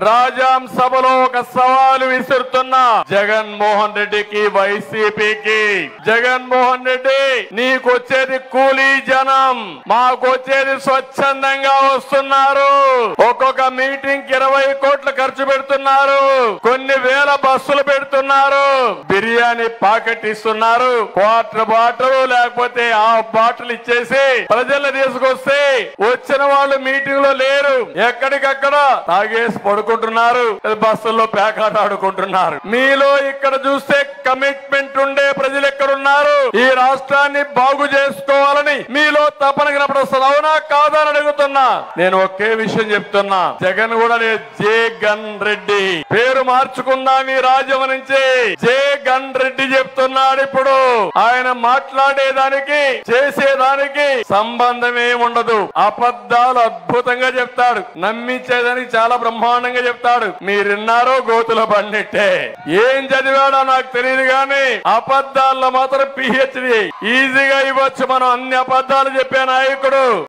రాజాం సభలో ఒక సవాలు విసురుతున్నా జగన్మోహన్ రెడ్డికి, వైసీపీకి. జగన్మోహన్ రెడ్డి, నీకొచ్చేది కూలీ జనం, మాకొచ్చేది స్వచ్ఛందంగా వస్తున్నారు. ఒక్కొక్క మీటింగ్ 20 కోట్లు ఖర్చు పెడుతున్నారు, కొన్ని వేల బస్సులు పెడుతున్నారు, బిర్యానీ ప్యాకెట్ ఇస్తున్నారు, క్వార్టర్ బాటిల్ లేకపోతే హాఫ్ బాటిల్ ఇచ్చేసి ప్రజలు తీసుకొస్తే వచ్చిన వాళ్ళు మీటింగ్ లో లేరు, ఎక్కడికక్కడ తాగేసి పడుకుంటున్నారు, బస్సుల్లో పేకాట ఆడుకుంటున్నారు. మీలో ఇక్కడ చూస్తే కమిట్మెంట్ ఉండే ప్రజలు ఎక్కడున్నారు? ఈ రాష్ట్రాన్ని బాగు చేసుకోవాలని మీలో తపన కనపడొస్తుంది. అవునా కాదా అని అడుగుతున్నా. నేను ఒకే విషయం చెప్తున్నా, జగన్ కూడా లేదు, జగన్ రెడ్డి పేరు మార్చుకుందాం ఈ రాజ్యం నుంచి. జగన్ రెడ్డి చెప్తున్నాడు. ఇప్పుడు ఆయన మాట్లాడేదానికి చేసేదానికి సంబంధమే ఉండదు. అబద్ధాలు అద్భుతంగా చెప్తాడు, నమ్మించేదానికి చాలా బ్రహ్మాండంగా చెప్తాడు. మీరున్నారో గోతుల బండిట్టే. ఏం చదివాడో నాకు తెలియదు గాని అబద్ధాల్లో మాత్రం PhD ఈజీగా ఇవ్వచ్చు మనం. అన్ని అబద్ధాలు చెప్పే నాయకుడు.